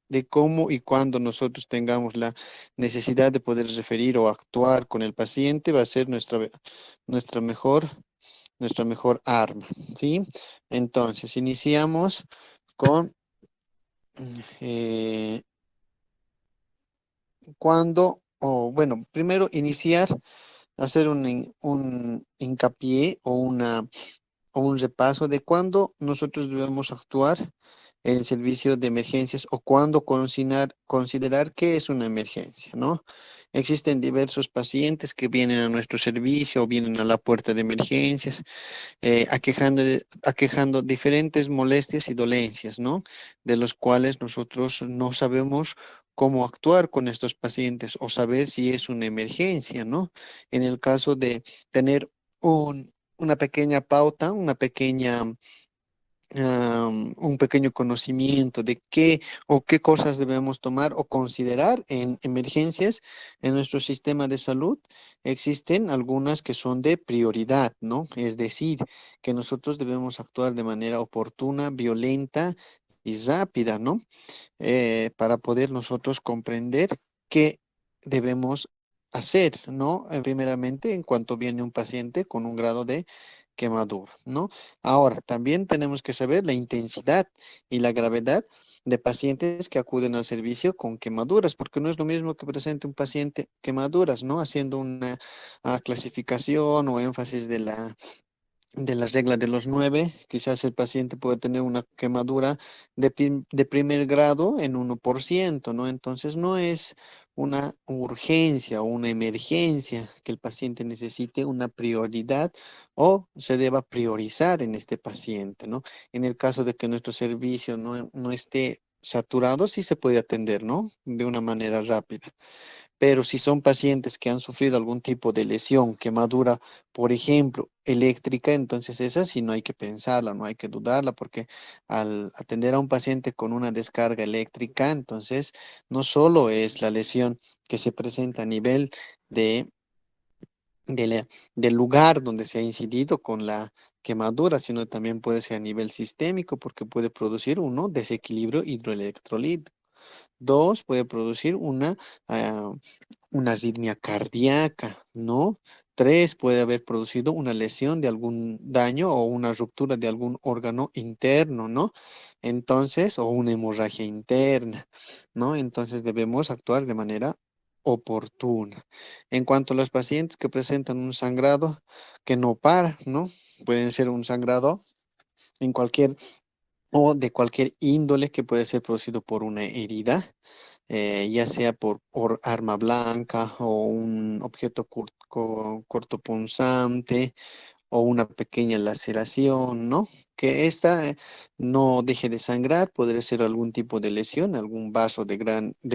de cómo y cuándo nosotros tengamos la necesidad de poder referir o actuar con el paciente, va a ser nuestra mejor, nuestra mejor arma, ¿sí? Entonces, iniciamos con eh, cuando, o bueno, primero iniciar, hacer un hincapié o un repaso de cuándo nosotros debemos actuar en servicio de emergencias o cuándo considerar qué es una emergencia, ¿no? Existen diversos pacientes que vienen a nuestro servicio o vienen a la puerta de emergencias aquejando diferentes molestias y dolencias, ¿no? De los cuales nosotros no sabemos cómo actuar con estos pacientes o saber si es una emergencia, ¿no? En el caso de tener una pequeña pauta, un pequeño conocimiento de qué o qué cosas debemos tomar o considerar en emergencias en nuestro sistema de salud. Existen algunas que son de prioridad, ¿no? Es decir, que nosotros debemos actuar de manera oportuna, violenta y rápida, ¿no? Para poder nosotros comprender qué debemos hacer, ¿no? Primeramente, en cuanto viene un paciente con un grado de quemadura, ¿no? Ahora, también tenemos que saber la intensidad y la gravedad de pacientes que acuden al servicio con quemaduras, porque no es lo mismo que presente un paciente quemaduras, ¿no? Haciendo una clasificación o énfasis de las reglas de los 9, quizás el paciente puede tener una quemadura de primer grado en 1%, ¿no? Entonces no es una urgencia o una emergencia que el paciente necesite una prioridad o se deba priorizar en este paciente, ¿no? En el caso de que nuestro servicio no esté saturado, sí se puede atender, ¿no? De una manera rápida. Pero si son pacientes que han sufrido algún tipo de lesión, quemadura, por ejemplo, eléctrica, entonces esa sí no hay que pensarla, no hay que dudarla, porque al atender a un paciente con una descarga eléctrica, entonces no solo es la lesión que se presenta a nivel de, de del lugar donde se ha incidido con la quemadura, sino también puede ser a nivel sistémico, porque puede producir uno desequilibrio hidroelectrolítico. Dos, puede producir una arritmia cardíaca, ¿no? Tres, puede haber producido una lesión de algún daño o una ruptura de algún órgano interno, ¿no? Entonces, o una hemorragia interna, ¿no? Entonces debemos actuar de manera oportuna. En cuanto a los pacientes que presentan un sangrado que no para, ¿no? Pueden ser un sangrado en cualquier o de cualquier índole que puede ser producido por una herida, ya sea por arma blanca o un objeto cortopunzante o una pequeña laceración, ¿no? Que esta no deje de sangrar, podría ser algún tipo de lesión, algún vaso de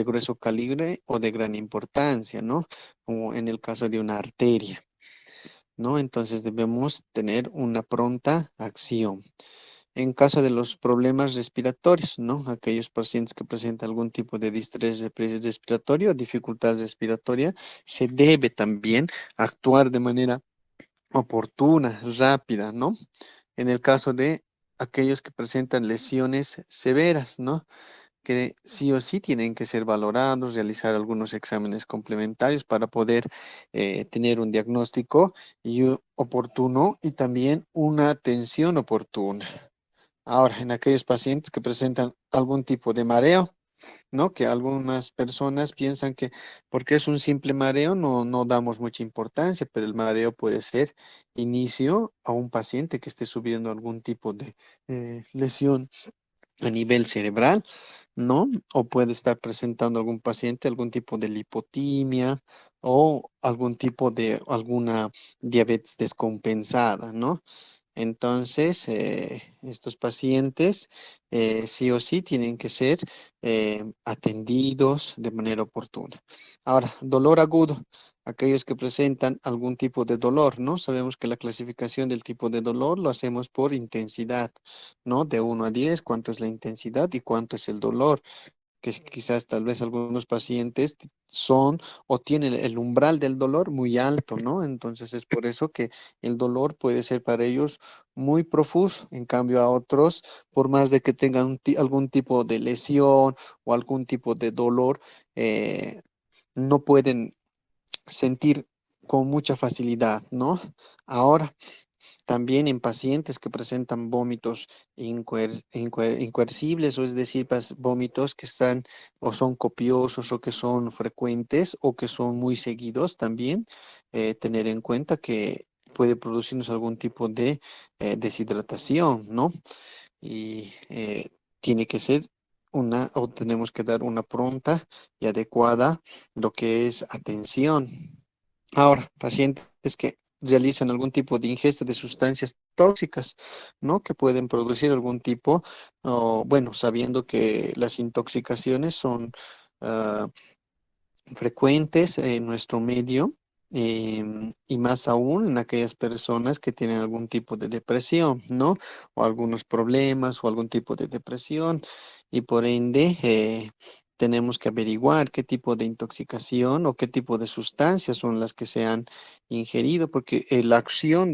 grueso calibre o de gran importancia, ¿no? Como en el caso de una arteria, ¿no? Entonces debemos tener una pronta acción. En caso de los problemas respiratorios, ¿no? Aquellos pacientes que presentan algún tipo de distrés respiratorio, dificultad respiratoria, se debe también actuar de manera oportuna, rápida, ¿no? En el caso de aquellos que presentan lesiones severas, ¿no? Que sí o sí tienen que ser valorados, realizar algunos exámenes complementarios para poder tener un diagnóstico oportuno y también una atención oportuna. Ahora, en aquellos pacientes que presentan algún tipo de mareo, ¿no? Que algunas personas piensan que porque es un simple mareo no damos mucha importancia, pero el mareo puede ser inicio a un paciente que esté subiendo algún tipo de lesión a nivel cerebral, ¿no? O puede estar presentando algún paciente algún tipo de lipotimia o algún tipo de alguna diabetes descompensada, ¿no? Entonces, estos pacientes sí o sí tienen que ser atendidos de manera oportuna. Ahora, dolor agudo. Aquellos que presentan algún tipo de dolor, ¿no? Sabemos que la clasificación del tipo de dolor lo hacemos por intensidad, ¿no? De 1 a 10, cuánto es la intensidad y cuánto es el dolor. que quizás tal vez algunos pacientes son o tienen el umbral del dolor muy alto, ¿no? Entonces es por eso que el dolor puede ser para ellos muy profuso. En cambio a otros, por más de que tengan algún tipo de lesión o algún tipo de dolor, no pueden sentir con mucha facilidad, ¿no? Ahora, también en pacientes que presentan vómitos incoercibles, o es decir, vómitos que están o son copiosos o que son frecuentes o que son muy seguidos también, tener en cuenta que puede producirnos algún tipo de deshidratación, ¿no? Y tiene que ser o tenemos que dar una pronta y adecuada lo que es atención. Ahora, pacientes que realizan algún tipo de ingesta de sustancias tóxicas, ¿no? Que pueden producir algún tipo, o bueno, sabiendo que las intoxicaciones son ah, frecuentes en nuestro medio, y más aún en aquellas personas que tienen algún tipo de depresión, ¿no? O algunos problemas o algún tipo de depresión y por ende tenemos que averiguar qué tipo de intoxicación o qué tipo de sustancias son las que se han ingerido porque la acción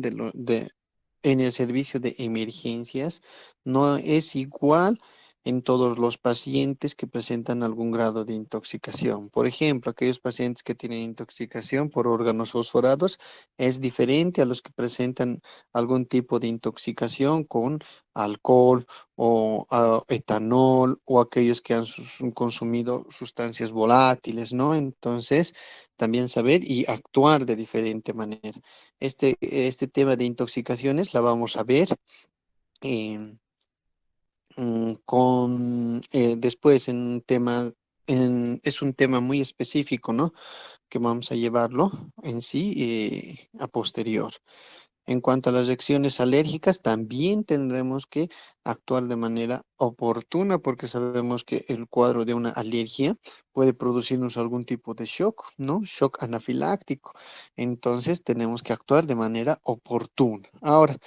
en el servicio de emergencias no es igual en todos los pacientes que presentan algún grado de intoxicación. Por ejemplo, aquellos pacientes que tienen intoxicación por órganos fosforados es diferente a los que presentan algún tipo de intoxicación con alcohol o etanol o aquellos que han consumido sustancias volátiles, ¿no? Entonces, también saber y actuar de diferente manera. Este tema de intoxicaciones la vamos a ver. em, después en un tema, es un tema muy específico, ¿no? Que vamos a llevarlo en sí a posterior. En cuanto a las reacciones alérgicas, también tendremos que actuar de manera oportuna porque sabemos que el cuadro de una alergia puede producirnos algún tipo de shock, ¿no? Shock anafiláctico. Entonces tenemos que actuar de manera oportuna. Ahora,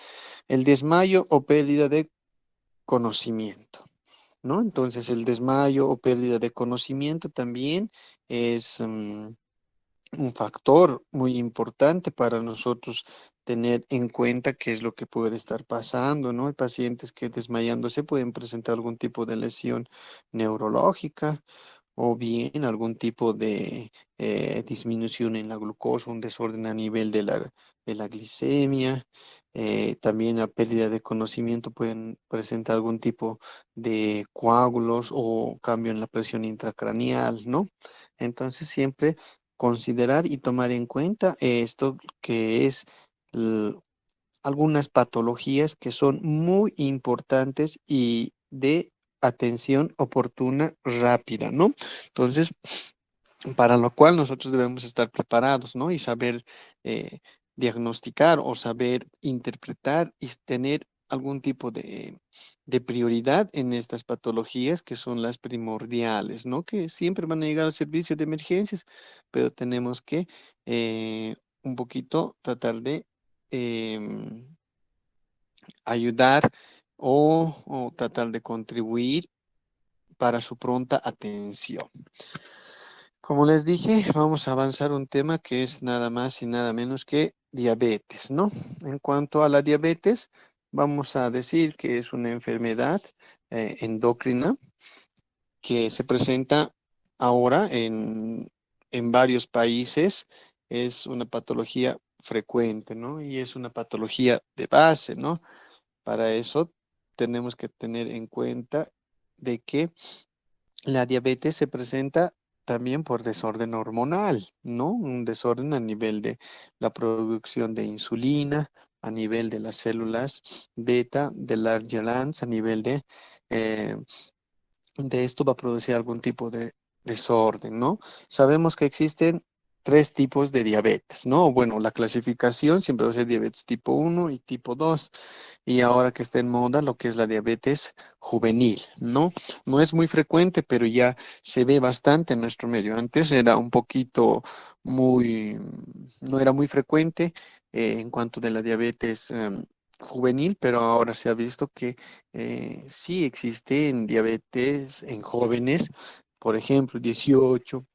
el desmayo o pérdida de conocimiento. ¿No? Entonces el desmayo o pérdida de conocimiento también es un factor muy importante para nosotros tener en cuenta qué es lo que puede estar pasando, ¿no? Hay pacientes que desmayándose pueden presentar algún tipo de lesión neurológica o bien algún tipo de disminución en la glucosa, un desorden a nivel de la glicemia, también la pérdida de conocimiento pueden presentar algún tipo de coágulos o cambio en la presión intracraneal, ¿no? Entonces siempre considerar y tomar en cuenta esto que es l- algunas patologías que son muy importantes y de atención oportuna rápida, ¿no? Entonces, para lo cual nosotros debemos estar preparados, ¿no? Y saber diagnosticar o saber interpretar y tener algún tipo de prioridad en estas patologías que son las primordiales, ¿no? Que siempre van a llegar al servicio de emergencias, pero tenemos que un poquito tratar de em, ayudar o tratar de contribuir para su pronta atención. Como les dije, vamos a avanzar un tema que es nada más y nada menos que diabetes, ¿no? En cuanto a la diabetes, vamos a decir que es una enfermedad endocrina que se presenta ahora en varios países. Es una patología frecuente, ¿no? Y es una patología de base, ¿no? Para eso tenemos que tener en cuenta de que la diabetes se presenta también por desorden hormonal, ¿no? Un desorden a nivel de la producción de insulina, a nivel de las células beta, de Langerhans, a nivel eh, de esto va a producir algún tipo de desorden, ¿no? Sabemos que existen tres tipos de diabetes, ¿no? Bueno, la clasificación siempre va a ser diabetes tipo uno y tipo 2 y ahora que está en moda lo que es la diabetes juvenil, ¿no? No es muy frecuente, pero ya se ve bastante en nuestro medio. Antes era un poquito no era muy frecuente en cuanto de la diabetes juvenil, pero ahora se ha visto que sí existe en diabetes en jóvenes por ejemplo, 18,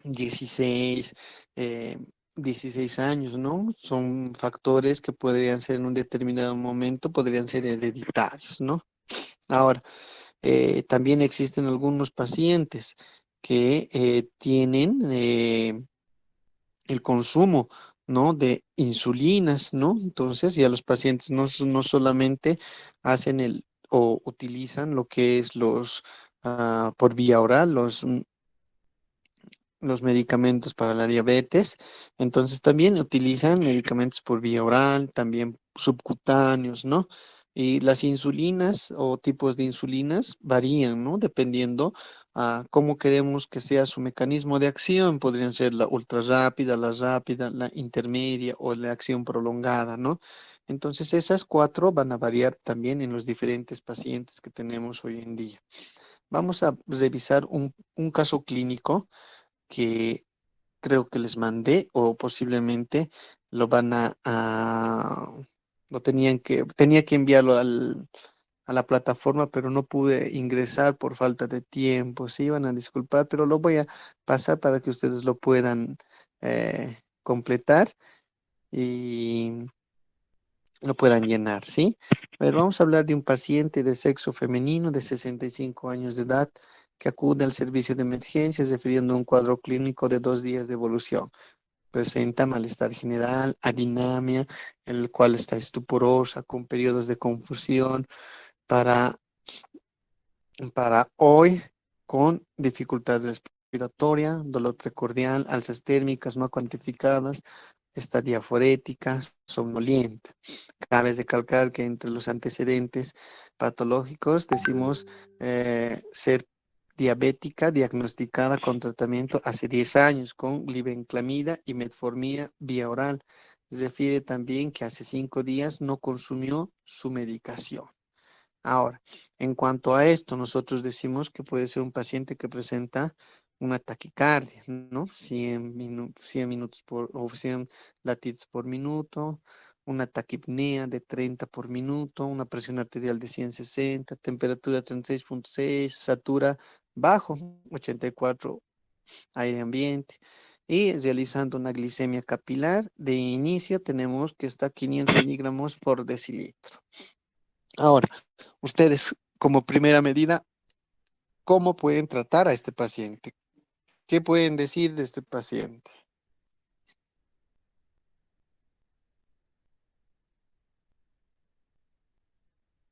16, eh, 16 años, ¿no? Son factores que podrían ser en un determinado momento, podrían ser hereditarios, ¿no? Ahora, también existen algunos pacientes que tienen el consumo, ¿no? De insulinas, ¿no? Entonces, ya los pacientes no solamente hacen o utilizan lo que es por vía oral, los medicamentos para la diabetes, entonces también utilizan medicamentos por vía oral, también subcutáneos, ¿no? Y las insulinas o tipos de insulinas varían, ¿no? Dependiendo a cómo queremos que sea su mecanismo de acción. Podrían ser la ultra rápida, la intermedia o la acción prolongada, ¿no? Entonces esas cuatro van a variar también en los diferentes pacientes que tenemos hoy en día. Vamos a revisar un caso clínico que creo que les mandé o posiblemente lo van lo tenía que enviarlo a la plataforma, pero no pude ingresar por falta de tiempo. Sí, van a disculpar, pero lo voy a pasar para que ustedes lo puedan completar y lo puedan llenar, ¿sí? A ver, vamos a hablar de un paciente de sexo femenino de 65 años de edad que acude al servicio de emergencias refiriendo a un cuadro clínico de 2 días de evolución. Presenta malestar general, adinamia, el cual está estuporosa, con periodos de confusión, para, para hoy con dificultad respiratoria, dolor precordial, alzas térmicas no cuantificadas, estadía forética, somnolienta. Cabe recalcar que entre los antecedentes patológicos decimos ser diabética diagnosticada con tratamiento hace 10 años con glibenclamida y metformina vía oral. Se refiere también que hace 5 días no consumió su medicación. Ahora, en cuanto a esto, nosotros decimos que puede ser un paciente que presenta una taquicardia, ¿no? 100 minutos o 100 latidos por minuto, una taquipnea de 30 por minuto, una presión arterial de 160, temperatura 36,6, satura bajo, 84 aire ambiente. Y realizando una glicemia capilar, de inicio tenemos que está 500 miligramos por decilitro. Ahora, ustedes, como primera medida, ¿cómo pueden tratar a este paciente? ¿Qué pueden decir de este paciente?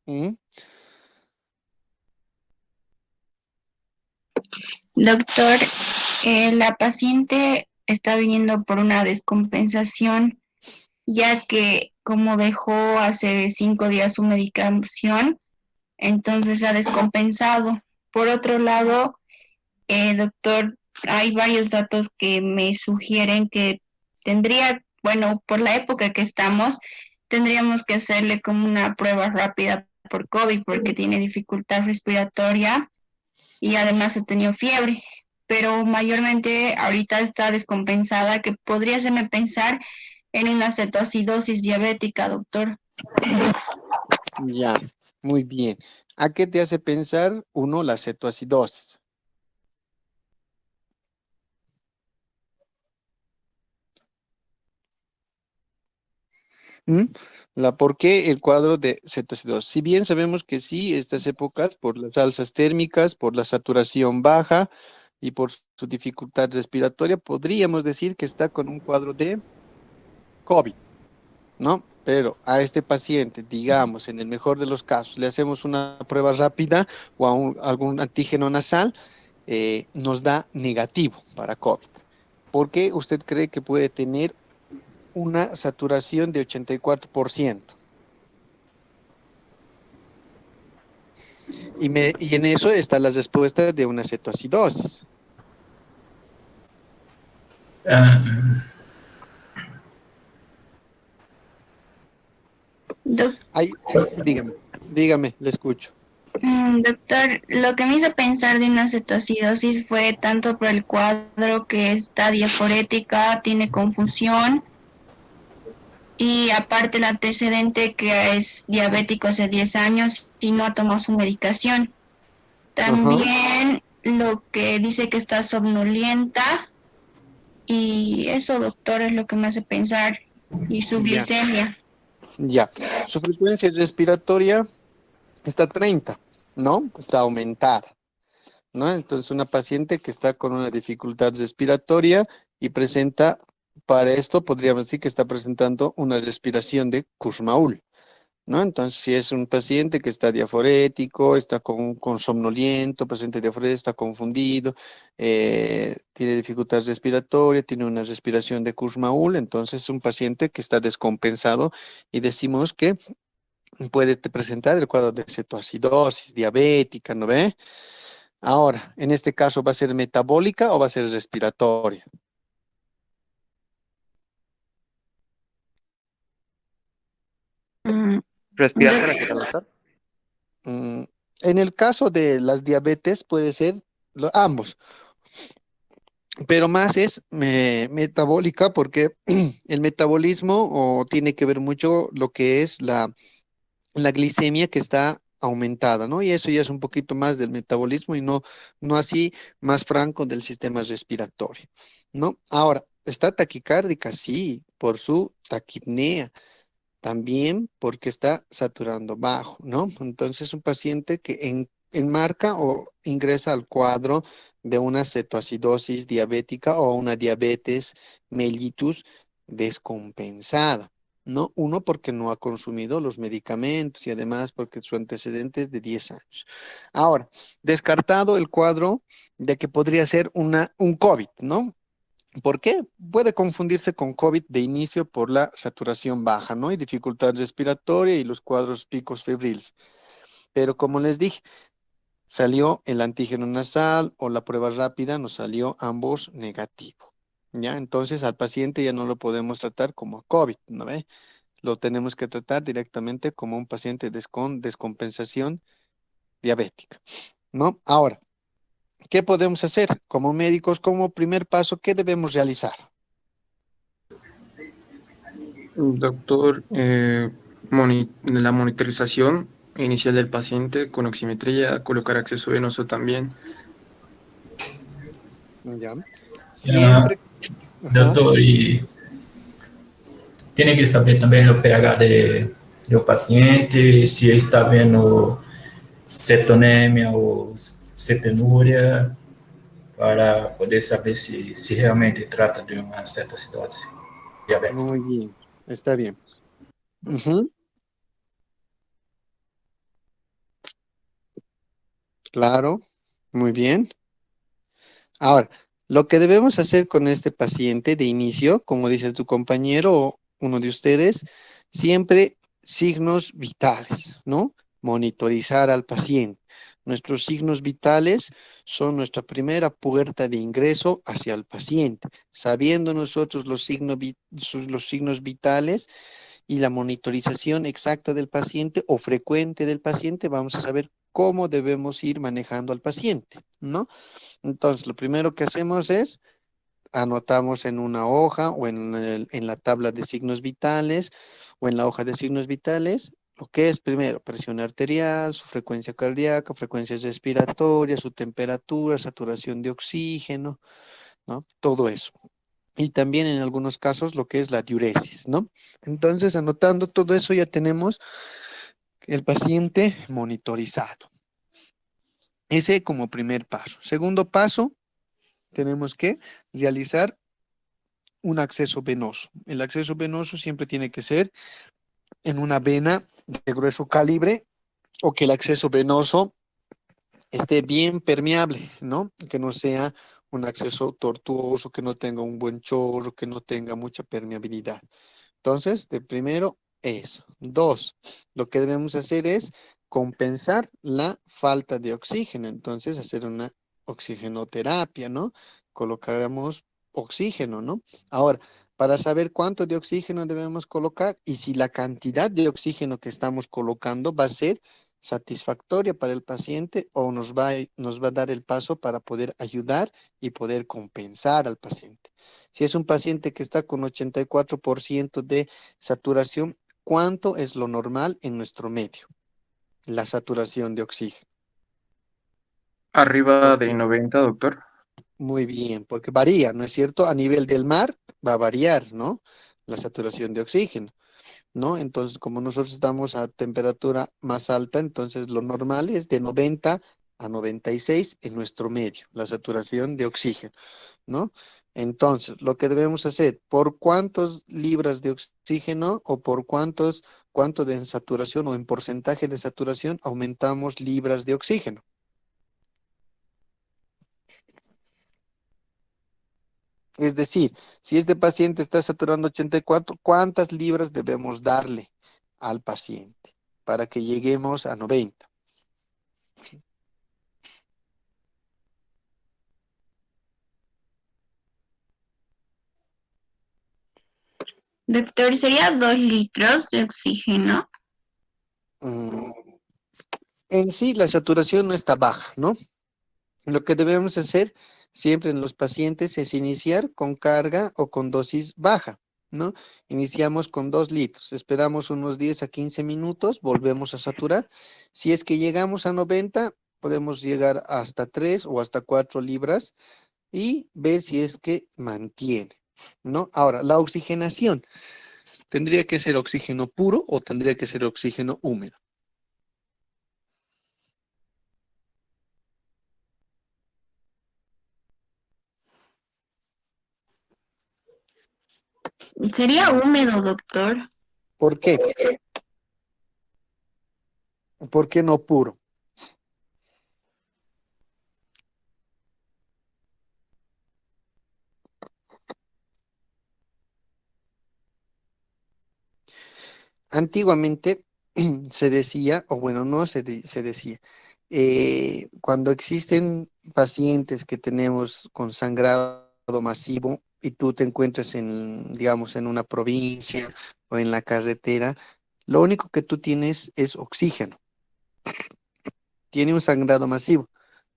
¿Mm? Doctor, la paciente está viniendo por una descompensación, ya que como dejó hace 5 días su medicación, entonces ha descompensado. Por otro lado, doctor, hay varios datos que me sugieren que bueno, por la época que estamos, tendríamos que hacerle como una prueba rápida por COVID porque tiene dificultad respiratoria y además ha tenido fiebre, pero mayormente ahorita está descompensada, que podría hacerme pensar en una cetoacidosis diabética, doctor. Ya, muy bien. ¿A qué te hace pensar, uno, la cetoacidosis? ¿Mm? ¿Por qué el cuadro de cetoacidosis? Si bien sabemos que sí, estas épocas, por las alzas térmicas, por la saturación baja y por su dificultad respiratoria, podríamos decir que está con un cuadro de COVID, ¿no? Pero a este paciente, digamos, en el mejor de los casos, le hacemos una prueba rápida o algún antígeno nasal, nos da negativo para COVID. ¿Por qué usted cree que puede tener una saturación de 84%? Y en eso está la respuesta de una cetoacidosis. Ah, Ay, dígame, le escucho. Doctor, lo que me hizo pensar de una cetoacidosis fue tanto por el cuadro que está diaforética, tiene confusión y aparte el antecedente que es diabético hace 10 años y no ha tomado su medicación. Ajá. También lo que dice que está somnolienta y eso, doctor, es lo que me hace pensar. Y su Ya, glicemia. ya. Su frecuencia respiratoria está 30, ¿no? Está aumentada, ¿no? Entonces, una paciente que está con una dificultad respiratoria y presenta, para esto podríamos decir que está presentando una respiración de Kurzmaul, ¿no? Entonces, si es un paciente que está diaforético, está con somnoliento, presenta diaforesia, está confundido, tiene dificultad respiratoria, tiene una respiración de Kurzmaul, entonces es un paciente que está descompensado y decimos que puede presentar el cuadro de cetoacidosis diabética, ¿no ve? Ahora, en este caso, ¿va a ser metabólica o va a ser respiratoria? Mm, ¿Respiratoria será, doctor? Mm, en el caso de las diabetes puede ser ambos, pero más es metabólica porque el metabolismo o tiene que ver mucho lo que es la glicemia que está aumentada, ¿no? Y eso ya es un poquito más del metabolismo y no así más franco del sistema respiratorio, ¿no? Ahora, ¿está taquicárdica? Sí, por su taquipnea. También porque está saturando bajo, ¿no? Entonces, un paciente que enmarca o ingresa al cuadro de una cetoacidosis diabética o una diabetes mellitus descompensada, ¿no? Uno, porque no ha consumido los medicamentos y además porque su antecedente es de 10 años. Ahora, descartado el cuadro de que podría ser un COVID, ¿no? ¿Por qué? Puede confundirse con COVID de inicio por la saturación baja, ¿no? Y dificultad respiratoria y los cuadros picos febriles. Pero como les dije, salió el antígeno nasal o la prueba rápida, nos salió ambos negativo. ¿Ya? Entonces al paciente ya no lo podemos tratar como COVID, ¿no ve? Lo tenemos que tratar directamente como un paciente con descompensación diabética, ¿no? Ahora, ¿qué podemos hacer como médicos? Como primer paso, ¿qué debemos realizar? Doctor, la monitorización inicial del paciente con oximetría, colocar acceso venoso también. ¿Ya? Ya, Siempre. Ajá. doutor, e tem que saber também o pH do paciente, se ele está vendo cetonemia ou cetonúria, para poder saber se realmente trata de uma certa acidose diabética. Muy bien, está bien. Ujú, claro, muy bien. Ahora, lo que debemos hacer con este paciente de inicio, como dice tu compañero o uno de ustedes, siempre signos vitales, ¿no? Monitorizar al paciente. Nuestros signos vitales son nuestra primera puerta de ingreso hacia el paciente. Sabiendo nosotros los signos vitales, y la monitorización exacta del paciente o frecuente del paciente, vamos a saber cómo debemos ir manejando al paciente, ¿no? Entonces, lo primero que hacemos es anotamos en una hoja o en la tabla de signos vitales o en la hoja de signos vitales lo que es primero presión arterial, su frecuencia cardíaca, frecuencia respiratoria, su temperatura, saturación de oxígeno, ¿no? Todo eso y también en algunos casos lo que es la diuresis, ¿no? Entonces, anotando todo eso, ya tenemos el paciente monitorizado. Ese como primer paso. Segundo paso, tenemos que realizar un acceso venoso. El acceso venoso siempre tiene que ser en una vena de grueso calibre o que el acceso venoso esté bien permeable, ¿no? Que no sea un acceso tortuoso, que no tenga un buen chorro, que no tenga mucha permeabilidad. Entonces, de primero, eso. Dos, lo que debemos hacer es compensar la falta de oxígeno. Entonces, hacer una oxigenoterapia, ¿no? Colocaremos oxígeno, ¿no? Ahora, para saber cuánto de oxígeno debemos colocar y si la cantidad de oxígeno que estamos colocando va a ser satisfactoria para el paciente o nos va a dar el paso para poder ayudar y poder compensar al paciente. Si es un paciente que está con 84% de saturación, ¿cuánto es lo normal en nuestro medio? La saturación de oxígeno. Arriba de Ok, 90, doctor. muy bien, porque varía, ¿no es cierto? A nivel del mar va a variar, ¿no? La saturación de oxígeno, ¿no? Entonces, como nosotros estamos a temperatura más alta, entonces lo normal es de 90 a 96 en nuestro medio, la saturación de oxígeno, ¿no? Entonces, lo que debemos hacer, ¿por cuántos libras de oxígeno o por cuánto de saturación o en porcentaje de saturación aumentamos libras de oxígeno? Es decir, si este paciente está saturando 84, ¿cuántas libras debemos darle al paciente para que lleguemos a 90? Doctor, sería 2 litros de oxígeno. Mm, En sí, la saturación no está baja, ¿no? Lo que debemos hacer siempre en los pacientes es iniciar con carga o con dosis baja, ¿no? Iniciamos con 2 litros, esperamos unos 10 a 15 minutos, volvemos a saturar. Si es que llegamos a 90, podemos llegar hasta 3 o hasta 4 libras y ver si es que mantiene, ¿no? Ahora, la oxigenación, ¿tendría que ser oxígeno puro o tendría que ser oxígeno húmedo? Sería húmedo, doctor. ¿Por qué? ¿Por qué no puro? Antiguamente se decía, o bueno, no se decía, cuando existen pacientes que tenemos con sangrado masivo y tú te encuentras en, digamos, en una provincia o en la carretera, lo único que tú tienes es oxígeno, tiene un sangrado masivo.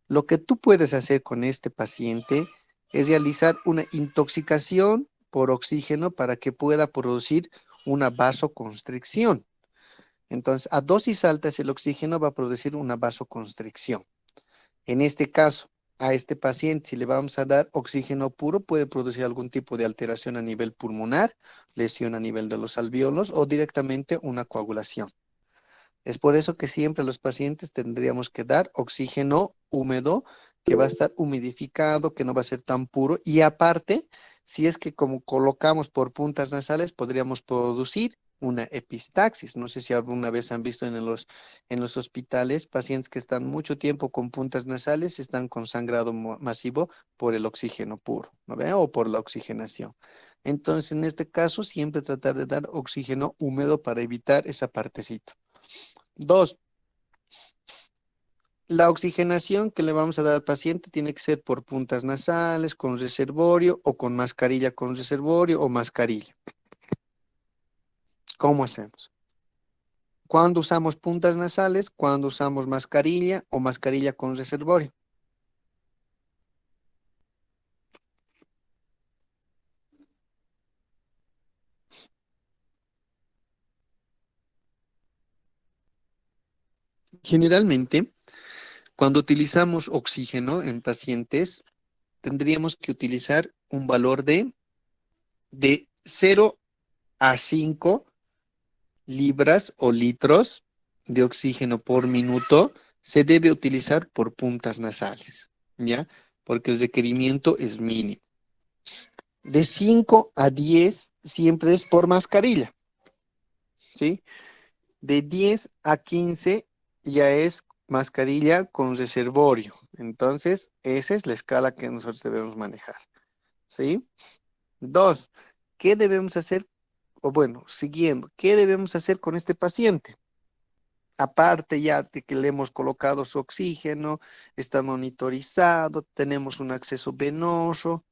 Lo que tú puedes hacer con este paciente es realizar una intoxicación por oxígeno para que pueda producir una vasoconstricción. Entonces, a dosis altas el oxígeno va a producir una vasoconstricción. En este caso, a este paciente, si le vamos a dar oxígeno puro, puede producir algún tipo de alteración a nivel pulmonar, lesión a nivel de los alvéolos o directamente una coagulación. Es por eso que siempre a los pacientes tendríamos que dar oxígeno húmedo, que va a estar humidificado, que no va a ser tan puro. Y aparte, si es que como colocamos por puntas nasales, podríamos producir una epistaxis. No sé si alguna vez han visto en los hospitales pacientes que están mucho tiempo con puntas nasales, están con sangrado masivo por el oxígeno puro, ¿no ve? O por la oxigenación. Entonces, en este caso, siempre tratar de dar oxígeno húmedo para evitar esa partecita. Dos, la oxigenación que le vamos a dar al paciente tiene que ser por puntas nasales, con reservorio o con mascarilla con reservorio o mascarilla. ¿Cómo hacemos? ¿Cuándo usamos puntas nasales? ¿Cuándo usamos mascarilla o mascarilla con reservorio? Generalmente, cuando utilizamos oxígeno en pacientes, tendríamos que utilizar un valor de 0 a 5 libras o litros de oxígeno por minuto se debe utilizar por puntas nasales, ¿ya? Porque el requerimiento es mínimo. De 5 a 10 siempre es por mascarilla, ¿sí? De 10 a 15 ya es mascarilla con reservorio. Entonces, esa es la escala que nosotros debemos manejar, ¿sí? Dos, ¿qué debemos hacer? O bueno, siguiendo, ¿qué debemos hacer con este paciente? Aparte ya de que le hemos colocado su oxígeno, está monitorizado, tenemos un acceso venoso,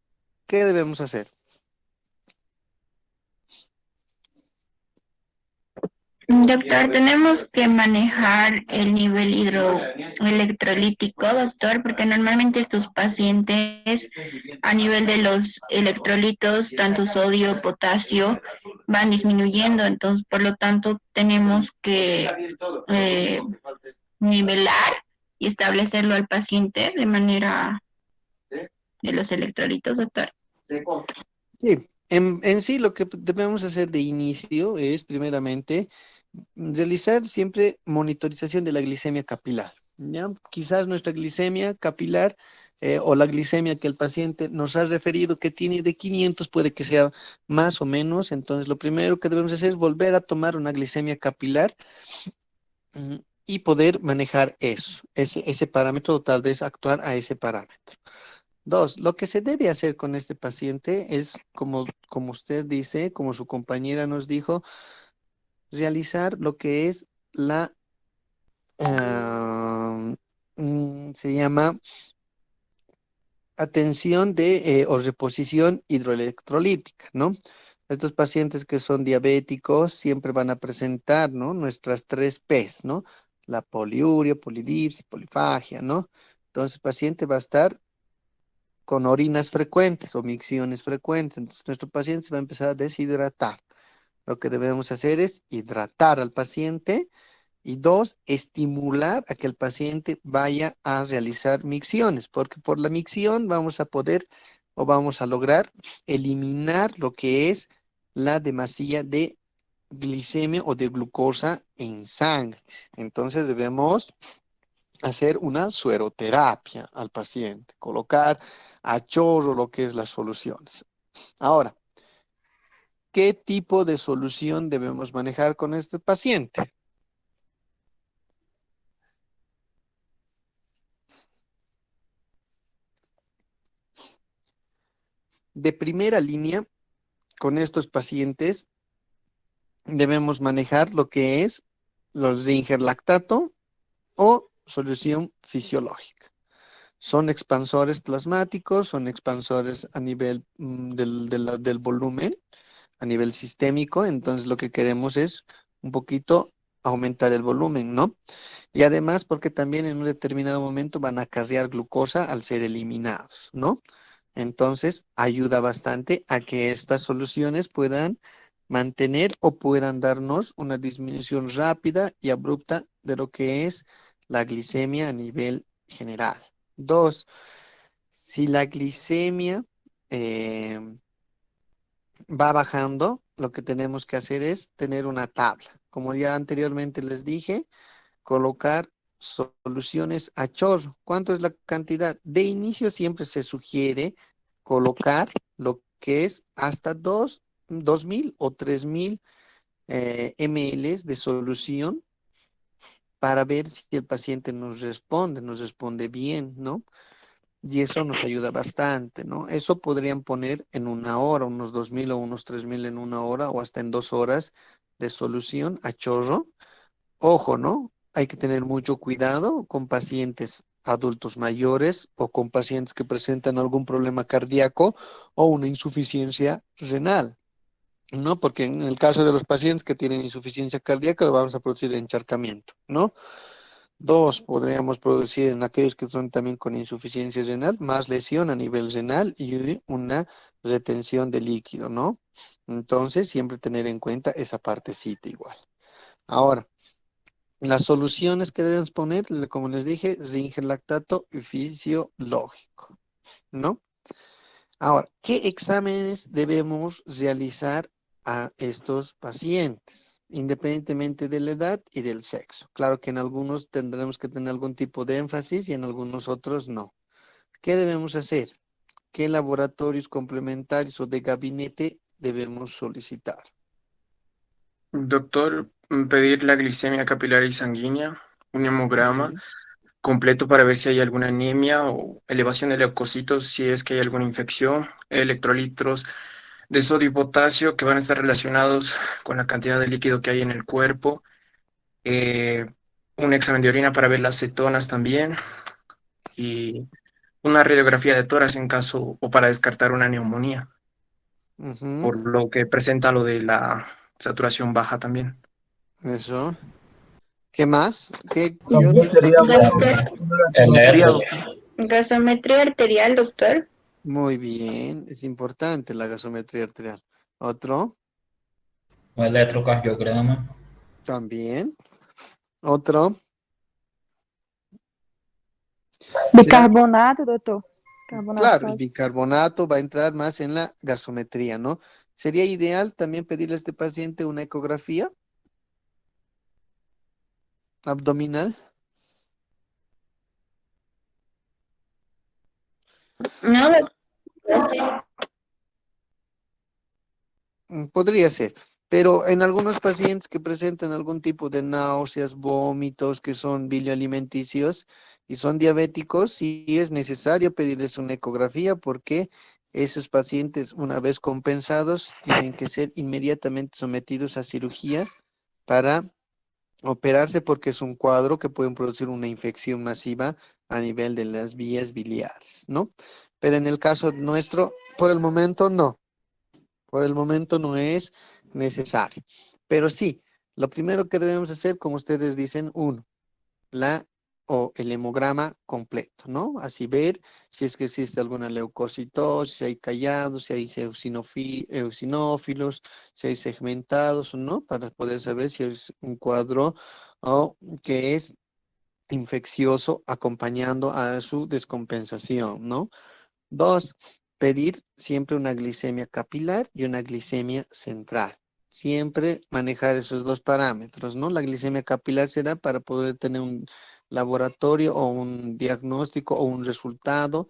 ¿qué debemos hacer? Doctor, tenemos que manejar el nivel hidroelectrolítico, doctor, porque normalmente estos pacientes a nivel de los electrolitos, tanto sodio, potasio, van disminuyendo, entonces por lo tanto tenemos que nivelar y establecerlo al paciente de manera de los electrolitos, doctor. Sí, en sí lo que debemos hacer de inicio es primeramente realizar siempre monitorización de la glicemia capilar. ¿Ya? Quizás nuestra glicemia capilar o la glicemia que el paciente nos ha referido que tiene de 500 puede que sea más o menos. Entonces lo primero que debemos hacer es volver a tomar una glicemia capilar y poder manejar eso, ese parámetro o tal vez actuar a ese parámetro. Dos, lo que se debe hacer con este paciente es, como usted dice, como su compañera nos dijo, realizar lo que es la, ah, se llama atención de o reposición hidroelectrolítica, ¿no? Estos pacientes que son diabéticos siempre van a presentar, ¿no? Nuestras tres P's, ¿no? La poliuria, polidipsia, polifagia, ¿no? Entonces el paciente va a estar con orinas frecuentes o micciones frecuentes. Entonces, nuestro paciente se va a empezar a deshidratar. Lo que debemos hacer es hidratar al paciente y dos, estimular a que el paciente vaya a realizar micciones, porque por la micción vamos a poder o vamos a lograr eliminar lo que es la demasía de glicemia o de glucosa en sangre. Entonces debemos hacer una sueroterapia al paciente, colocar a chorro lo que es las soluciones. Ahora, ¿qué tipo de solución debemos manejar con este paciente? De primera línea, con estos pacientes debemos manejar lo que es los Zinger lactato o solución fisiológica. Son expansores plasmáticos, son expansores a nivel del volumen, a nivel sistémico, entonces lo que queremos es un poquito aumentar el volumen, ¿no? Y además porque también en un determinado momento van a acarrear glucosa al ser eliminados, ¿no? Entonces ayuda bastante a que estas soluciones puedan mantener o puedan darnos una disminución rápida y abrupta de lo que es la glicemia a nivel general. Dos, si la glicemia eh, va bajando, lo que tenemos que hacer es tener una tabla. Como ya anteriormente les dije, colocar soluciones a chorro. ¿Cuánto es la cantidad? De inicio siempre se sugiere colocar lo que es hasta 2.000 o 3.000 ml de solución para ver si el paciente nos responde bien, ¿no? Y eso nos ayuda bastante, ¿no? Eso podrían poner en una hora, unos 2.000 o unos 3.000 en una hora o hasta en 2 horas de solución a chorro. Ojo, ¿no? Hay que tener mucho cuidado con pacientes adultos mayores o con pacientes que presentan algún problema cardíaco o una insuficiencia renal, ¿no? Porque en el caso de los pacientes que tienen insuficiencia cardíaca, lo vamos a producir encharcamiento, ¿no? Dos, podríamos producir en aquellos que son también con insuficiencia renal, más lesión a nivel renal y una retención de líquido, ¿no? Entonces, siempre tener en cuenta esa partecita igual. Ahora, las soluciones que debemos poner, como les dije, zinc lactato y fisiológico, ¿no? Ahora, ¿qué exámenes debemos realizar a estos pacientes, independientemente de la edad y del sexo? Claro que en algunos tendremos que tener algún tipo de énfasis y en algunos otros no. ¿Qué debemos hacer? ¿Qué laboratorios complementarios o de gabinete debemos solicitar? Doctor, pedir la glicemia capilar y sanguínea, un hemograma Sí. completo para ver si hay alguna anemia o elevación de leucocitos, si es que hay alguna infección, electrolitos de sodio y potasio que van a estar relacionados con la cantidad de líquido que hay en el cuerpo, eh, un examen de orina para ver las cetonas también y una radiografía de tórax en caso o para descartar una neumonía, Ujú. por lo que presenta lo de la saturación baja también. Eso. ¿Qué más? ¿Qué También otros? sería Doctor, el eco, gasometría arterial, doctor. Muy bien, es importante la gasometría arterial. Otro, o eletrocardiograma. también. Otro, Será, Bicarbonato, doutor? Carbonato claro, el sódico. bicarbonato va a entrar más en la gasometría, ¿no? Sería ideal también pedirle a este paciente una ecografía abdominal. No, doctor. Podría ser, pero en algunos pacientes que presentan algún tipo de náuseas, vómitos, que son bilioalimenticios y son diabéticos, sí es necesario pedirles una ecografía porque esos pacientes, una vez compensados, tienen que ser inmediatamente sometidos a cirugía para operarse porque es un cuadro que puede producir una infección masiva a nivel de las vías biliares, ¿no? Pero en el caso nuestro, por el momento no. Por el momento no es necesario. Pero sí, lo primero que debemos hacer, como ustedes dicen, uno, la o el hemograma completo, ¿no? Así ver si es que existe alguna leucocitosis, si hay callados, si hay eosinófilos, si hay segmentados o no, para poder saber si es un cuadro o que es infeccioso acompañando a su descompensación, ¿no? Dos, pedir siempre una glicemia capilar y una glicemia central. Siempre manejar esos dos parámetros, ¿no? La glicemia capilar será para poder tener un laboratorio o un diagnóstico o un resultado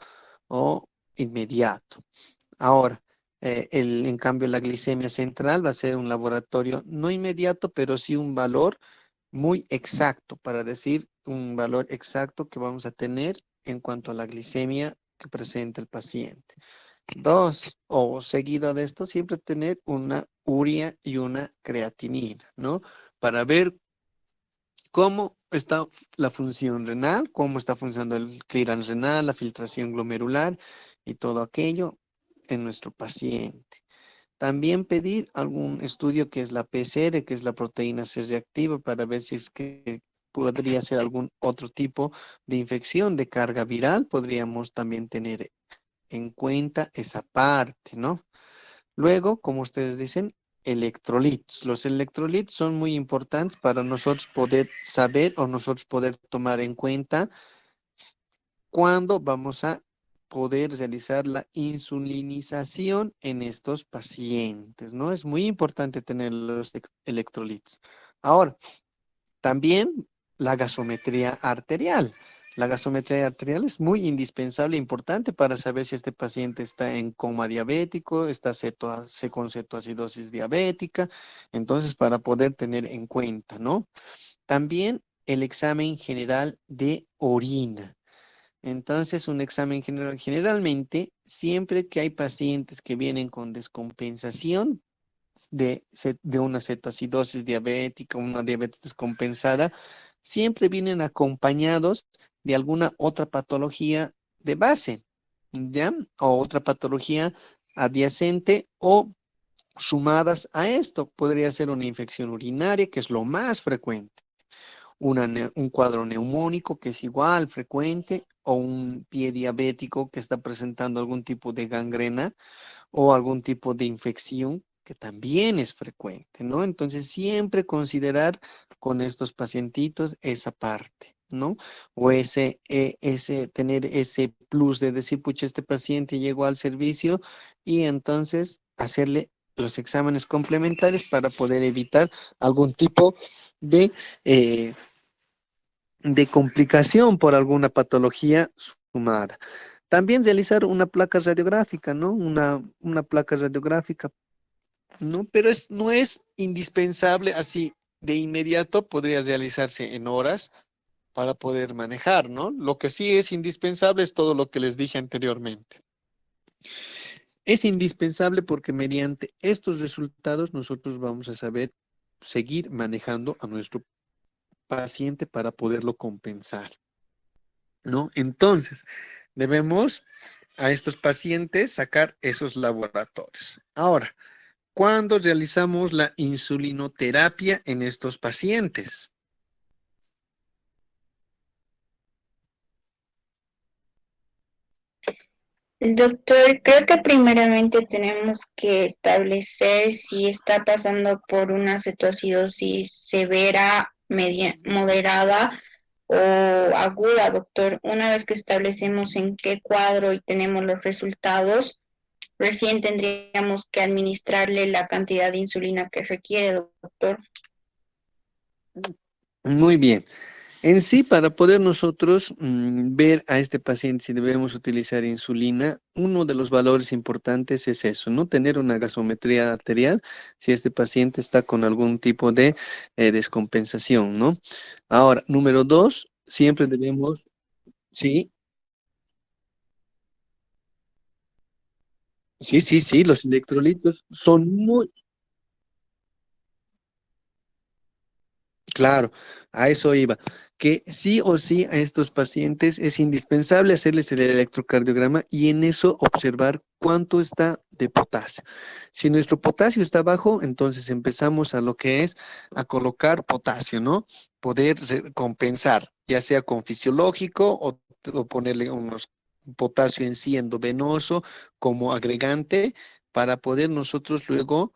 o inmediato. Ahora, en cambio, la glicemia central va a ser un laboratorio no inmediato, pero sí un valor muy exacto para decir un valor exacto que vamos a tener en cuanto a la glicemia que presenta el paciente. Dos, o seguido de esto, siempre tener una urea y una creatinina, ¿no? Para ver cómo está la función renal, cómo está funcionando el clearance renal, la filtración glomerular y todo aquello en nuestro paciente. También pedir algún estudio que es la PCR, que es la proteína C reactiva, para ver si es que podría ser algún otro tipo de infección de carga viral. Podríamos también tener en cuenta esa parte, ¿no? Luego, como ustedes dicen, electrolitos. Los electrolitos son muy importantes para nosotros poder saber o nosotros poder tomar en cuenta cuándo vamos a poder realizar la insulinización en estos pacientes, ¿no? Es muy importante tener los electrolitos. Ahora, también la gasometría arterial. La gasometría arterial es muy indispensable, importante para saber si este paciente está en coma diabético, está con cetoacidosis diabética, entonces para poder tener en cuenta, ¿no? También el examen general de orina. Entonces, un examen general, generalmente, siempre que hay pacientes que vienen con descompensación de una cetoacidosis diabética, una diabetes descompensada, siempre vienen acompañados de alguna otra patología de base, ¿ya? O otra patología adyacente o sumadas a esto. Podría ser una infección urinaria, que es lo más frecuente, un cuadro neumónico que es igual frecuente, o un pie diabético que está presentando algún tipo de gangrena o algún tipo de infección que también es frecuente, ¿no? Entonces siempre considerar con estos pacientitos esa parte, ¿no? O tener ese plus de decir, pucha, este paciente llegó al servicio y entonces hacerle los exámenes complementarios para poder evitar algún tipo de eh, de complicación por alguna patología sumada. También realizar una placa radiográfica, ¿no? Una placa radiográfica, ¿no? Pero no es indispensable así de inmediato, podría realizarse en horas para poder manejar, ¿no? Lo que sí es indispensable es todo lo que les dije anteriormente. Es indispensable porque mediante estos resultados nosotros vamos a saber seguir manejando a nuestro paciente para poderlo compensar, ¿no? Entonces, debemos a estos pacientes sacar esos laboratorios. Ahora, ¿cuándo realizamos la insulinoterapia en estos pacientes? Doctor, creo que primeramente tenemos que establecer si está pasando por una cetoacidosis severa, media, moderada o aguda, doctor. Una vez que establecemos en qué cuadro y tenemos los resultados, recién tendríamos que administrarle la cantidad de insulina que requiere, doctor. Muy bien. En sí, para poder nosotros ver a este paciente si debemos utilizar insulina, uno de los valores importantes es eso, ¿no? Tener una gasometría arterial si este paciente está con algún tipo de descompensación, ¿no? Ahora, número dos, siempre debemos, sí, sí, los electrolitos son muy, claro, a eso iba. Que sí o sí a estos pacientes es indispensable hacerles el electrocardiograma y en eso observar cuánto está de potasio. Si nuestro potasio está bajo, entonces empezamos a lo que es a colocar potasio, ¿no? Poder compensar, ya sea con fisiológico o ponerle unos potasio en sí endovenoso como agregante para poder nosotros luego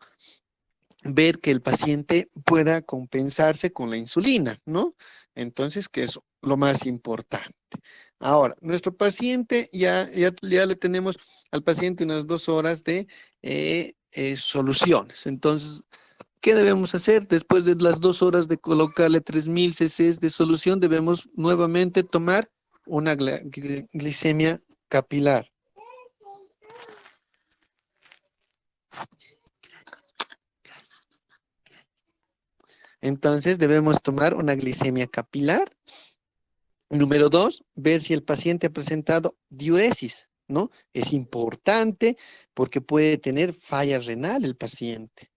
ver que el paciente pueda compensarse con la insulina, ¿no? Entonces, que es lo más importante. Ahora, nuestro paciente, ya le tenemos al paciente unas 2 horas de soluciones. Entonces, ¿qué debemos hacer? Después de las 2 horas de colocarle 3000 cc de solución, debemos nuevamente tomar una glicemia capilar. Entonces, debemos tomar una glicemia capilar. Número dos, ver si el paciente ha presentado diuresis, ¿no? Es importante porque puede tener falla renal el paciente,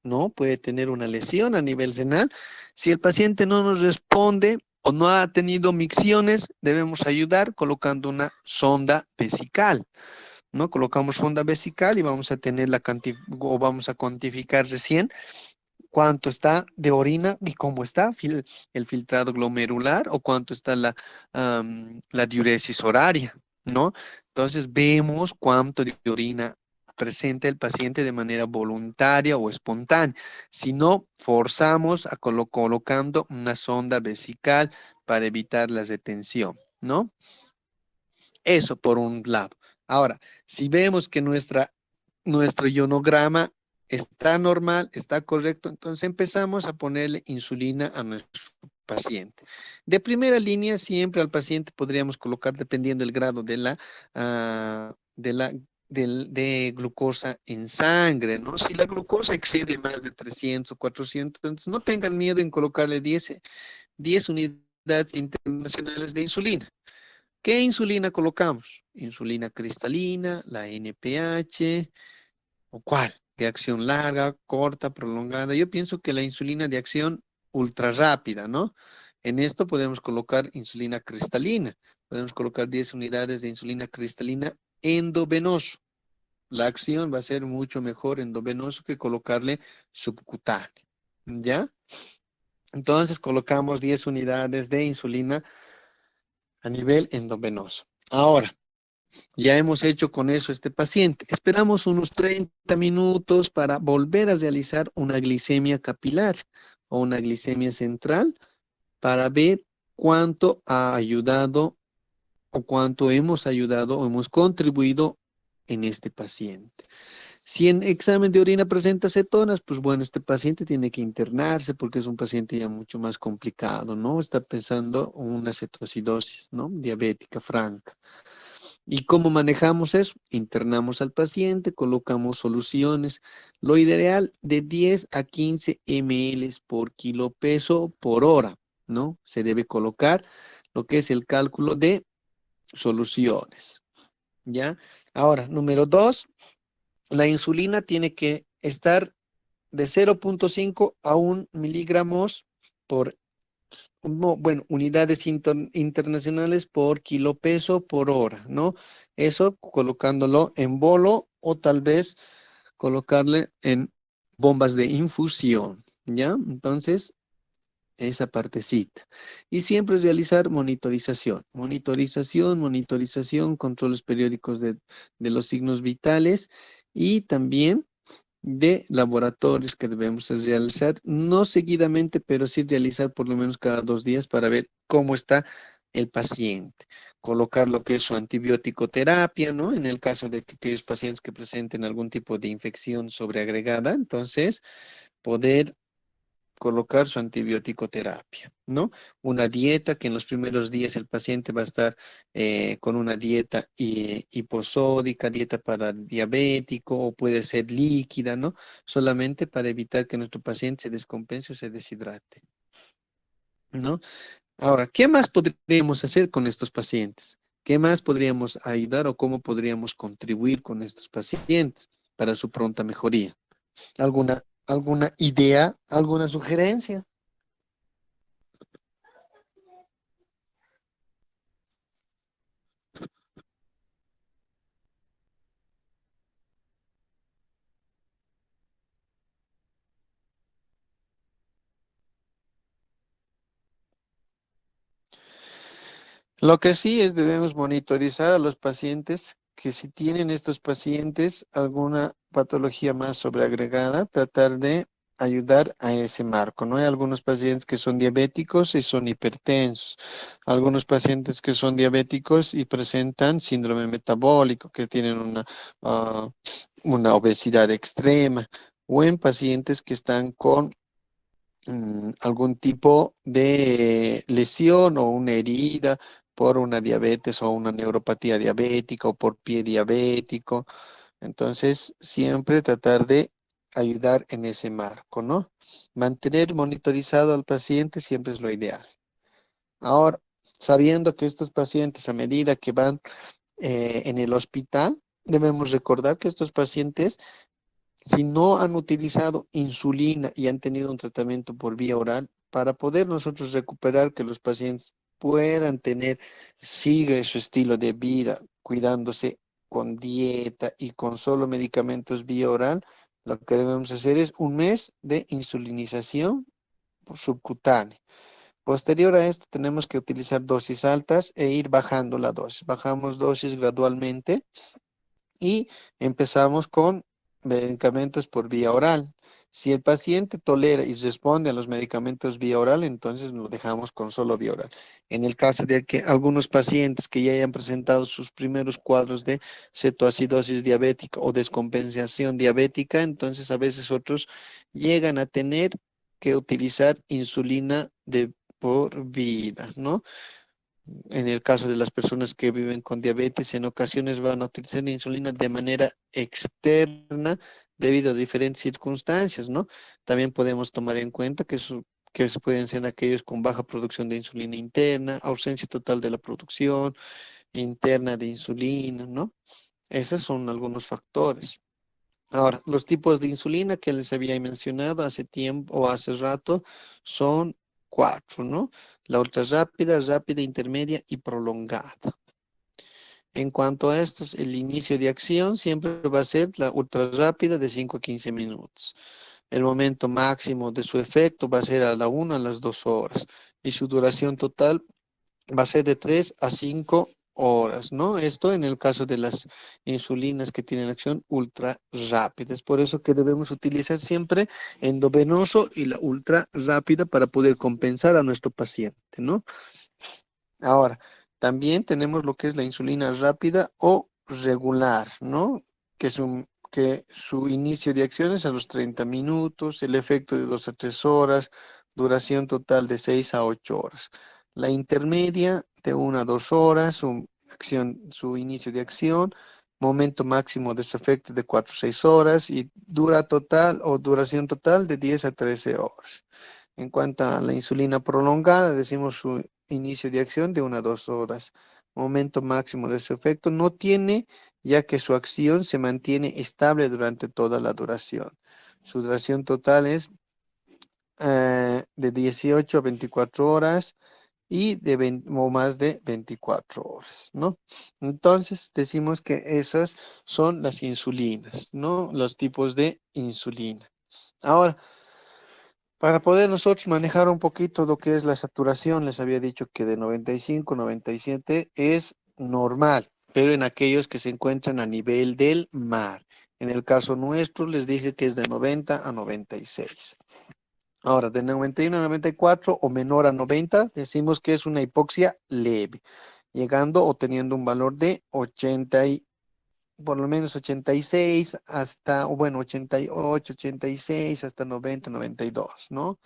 ¿no? Puede tener una lesión a nivel renal. Si el paciente no nos responde o no ha tenido micciones, debemos ayudar colocando una sonda vesical, ¿no? Colocamos sonda vesical y vamos a tener o vamos a cuantificar recién cuánto está de orina y cómo está el filtrado glomerular o cuánto está la diuresis horaria, ¿no? Entonces vemos cuánto de orina presenta el paciente de manera voluntaria o espontánea. Si no, forzamos a colocando una sonda vesical para evitar la retención, ¿no? Eso por un lado. Ahora, si vemos que nuestro ionograma está normal, está correcto, entonces empezamos a ponerle insulina a nuestro paciente. De primera línea, siempre al paciente podríamos colocar, dependiendo del grado de glucosa en sangre, ¿no? Si la glucosa excede más de 300 o 400, entonces no tengan miedo en colocarle 10 unidades internacionales de insulina. ¿Qué insulina colocamos? Insulina cristalina, la NPH, ¿o cuál? ¿De acción larga, corta, prolongada? Yo pienso que la insulina de acción ultra rápida, ¿no? En esto podemos colocar insulina cristalina. Podemos colocar 10 unidades de insulina cristalina endovenoso. La acción va a ser mucho mejor endovenoso que colocarle subcutáneo, ¿ya? Entonces colocamos 10 unidades de insulina a nivel endovenoso. Ahora, ya hemos hecho con eso este paciente. Esperamos unos 30 minutos para volver a realizar una glicemia capilar o una glicemia central para ver cuánto ha ayudado o cuánto hemos ayudado o hemos contribuido en este paciente. Si en examen de orina presenta cetonas, pues bueno, este paciente tiene que internarse porque es un paciente ya mucho más complicado, ¿no? Está pensando en una cetoacidosis, ¿no? Diabética franca. ¿Y cómo manejamos eso? Internamos al paciente, colocamos soluciones. Lo ideal de 10 a 15 ml por kilo peso por hora, ¿no? Se debe colocar lo que es el cálculo de soluciones, ¿ya? Ahora, número dos, la insulina tiene que estar de 0,5 a 1 miligramos por, no, bueno, unidades internacionales por kilo peso por hora, ¿no? Eso colocándolo en bolo o tal vez colocarle en bombas de infusión, ¿ya? Entonces, esa partecita. Y siempre realizar monitorización, controles periódicos de los signos vitales y también de laboratorios que debemos realizar, no seguidamente, pero sí realizar por lo menos cada 2 días para ver cómo está el paciente. Colocar lo que es su antibiótico terapia, ¿no? En el caso de que aquellos pacientes que presenten algún tipo de infección sobreagregada, entonces poder colocar su antibiótico terapia, ¿no? Una dieta que en los primeros días el paciente va a estar con una dieta hiposódica, dieta para diabético o puede ser líquida, ¿no? Solamente para evitar que nuestro paciente se descompense o se deshidrate, ¿no? Ahora, ¿qué más podríamos hacer con estos pacientes? ¿Qué más podríamos ayudar o cómo podríamos contribuir con estos pacientes para su pronta mejoría? ¿Alguna idea, alguna sugerencia? Lo que sí es debemos monitorizar a los pacientes que si tienen estos pacientes alguna patología más sobreagregada, tratar de ayudar a ese marco, ¿no? Hay algunos pacientes que son diabéticos y son hipertensos, algunos pacientes que son diabéticos y presentan síndrome metabólico, que tienen ah, una obesidad extrema, o en pacientes que están con algún tipo de lesión o una herida por una diabetes o una neuropatía diabética o por pie diabético. Entonces, siempre tratar de ayudar en ese marco, ¿no? Mantener monitorizado al paciente siempre es lo ideal. Ahora, sabiendo que estos pacientes a medida que van en el hospital, debemos recordar que estos pacientes si no han utilizado insulina y han tenido un tratamiento por vía oral, para poder nosotros recuperar que los pacientes puedan sigue su estilo de vida, cuidándose con dieta y con solo medicamentos vía oral, lo que debemos hacer es un mes de insulinización subcutánea. Posterior a esto, tenemos que utilizar dosis altas e ir bajando la dosis. Bajamos dosis gradualmente y empezamos con medicamentos por vía oral. Si el paciente tolera y responde a los medicamentos vía oral, entonces lo dejamos con solo vía oral. En el caso de que algunos pacientes que ya hayan presentado sus primeros cuadros de cetoacidosis diabética o descompensación diabética, entonces a veces otros llegan a tener que utilizar insulina de por vida, ¿no? En el caso de las personas que viven con diabetes, en ocasiones van a utilizar la insulina de manera externa debido a diferentes circunstancias, ¿no? También podemos tomar en cuenta que pueden ser aquellos con baja producción de insulina interna, ausencia total de la producción interna de insulina, ¿no? Esos son algunos factores. Ahora, los tipos de insulina que les había mencionado hace tiempo o hace rato son 4, ¿no? La ultra rápida, rápida, intermedia y prolongada. En cuanto a estos, el inicio de acción siempre va a ser la ultra rápida de 5 a 15 minutos. El momento máximo de su efecto va a ser a la 1 a las 2 horas y su duración total va a ser de 3 a 5 horas, ¿no? Esto en el caso de las insulinas que tienen acción ultra rápida. Es por eso que debemos utilizar siempre endovenoso y la ultra rápida para poder compensar a nuestro paciente, ¿no? Ahora, también tenemos lo que es la insulina rápida o regular, ¿no? Que su inicio de acción es a los 30 minutos, el efecto de 2 a 3 horas, duración total de 6 a 8 horas. La intermedia de 1 a 2 horas, su inicio de acción, momento máximo de su efecto de 4 a 6 horas y duración total de 10 a 13 horas. En cuanto a la insulina prolongada, decimos su inicio de acción de 1 a 2 horas. Momento máximo de su efecto no tiene, ya que su acción se mantiene estable durante toda la duración. Su duración total es de 18 a 24 horas y o más de 24 horas, ¿no? Entonces, decimos que esas son las insulinas, ¿no? Los tipos de insulina. Ahora, para poder nosotros manejar un poquito lo que es la saturación, les había dicho que de 95, 97 es normal, pero en aquellos que se encuentran a nivel del mar. En el caso nuestro, les dije que es de 90 a 96. Ahora, de 91 a 94 o menor a 90, decimos que es una hipoxia leve, llegando o teniendo un valor de 80 por lo menos 86 hasta, o bueno, 88, 86 hasta 90, 92, ¿no?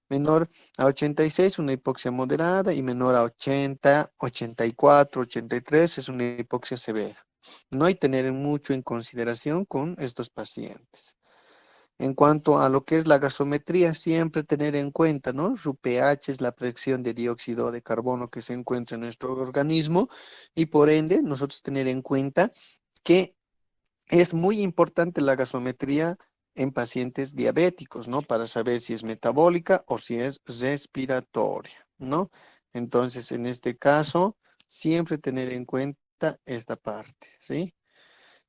Menor a 86, una hipoxia moderada, y menor a 80, 84, 83 es una hipoxia severa. No hay que tener mucho en consideración con estos pacientes. En cuanto a lo que es la gasometría, siempre tener en cuenta, ¿no? Su pH es la presión de dióxido de carbono que se encuentra en nuestro organismo, y por ende nosotros tener en cuenta que es muy importante la gasometría en pacientes diabéticos, ¿no? Para saber si es metabólica o si es respiratoria, ¿no? Entonces, en este caso, siempre tener en cuenta esta parte, ¿sí?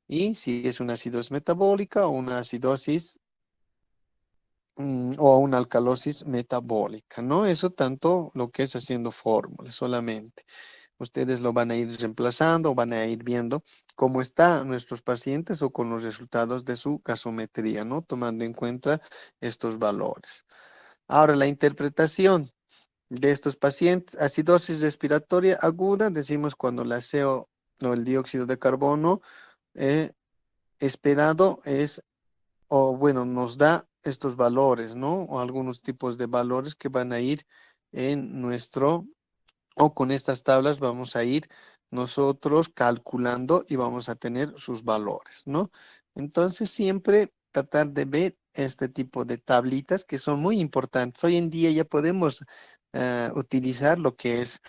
Y si es una acidosis metabólica o una acidosis o una alcalosis metabólica, ¿no? Eso tanto lo que es haciendo fórmulas solamente. Ustedes lo van a ir reemplazando, van a ir viendo cómo están nuestros pacientes o con los resultados de su gasometría, ¿no? Tomando en cuenta estos valores. Ahora, la interpretación de estos pacientes, acidosis respiratoria aguda, decimos cuando la CO o el dióxido de carbono eh, esperado es, o bueno, nos da estos valores, ¿no? O algunos tipos de valores que van a ir en nuestro, o con estas tablas vamos a ir nosotros calculando y vamos a tener sus valores, ¿no? Entonces siempre tratar de ver este tipo de tablitas que son muy importantes. Hoy en día ya podemos utilizar lo que es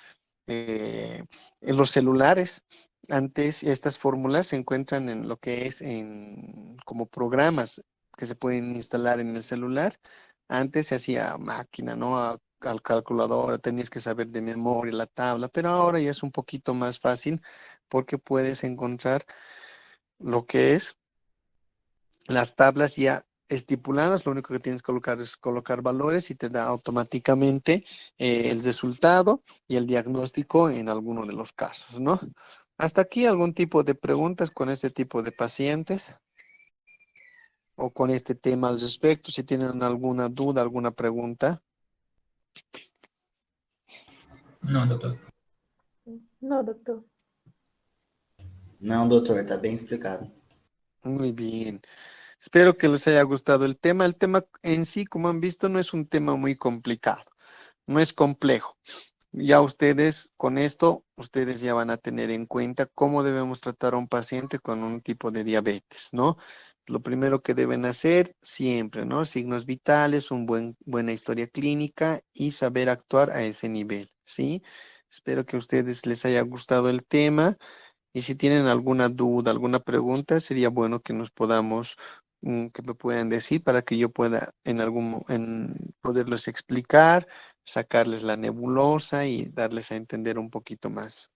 en los celulares. Antes estas fórmulas se encuentran en lo que es en como programas que se pueden instalar en el celular. Antes se hacía a máquina, ¿no? Al calculador, tenías que saber de memoria la tabla, pero ahora ya es un poquito más fácil porque puedes encontrar lo que es las tablas ya estipuladas. Lo único que tienes que colocar es colocar valores y te da automáticamente el resultado y el diagnóstico en alguno de los casos, ¿no? Hasta aquí algún tipo de preguntas con este tipo de pacientes o con este tema al respecto. Si tienen alguna duda, alguna pregunta. Não, doutor. No, doctor. Não, doutor, tá bem explicado. Muy bien. Espero que les haya gustado el tema. El tema en sí, como han visto, no es un tema muy complicado, no es complejo. Ya ustedes, con esto, ustedes ya van a tener en cuenta cómo debemos tratar a un paciente con un tipo de diabetes, ¿no? Lo primero que deben hacer siempre, ¿no? Signos vitales, buena historia clínica y saber actuar a ese nivel, ¿sí? Espero que a ustedes les haya gustado el tema. Y si tienen alguna duda, alguna pregunta, sería bueno que nos podamos, que me puedan decir para que yo pueda poderlos explicar, sacarles la nebulosa y darles a entender un poquito más.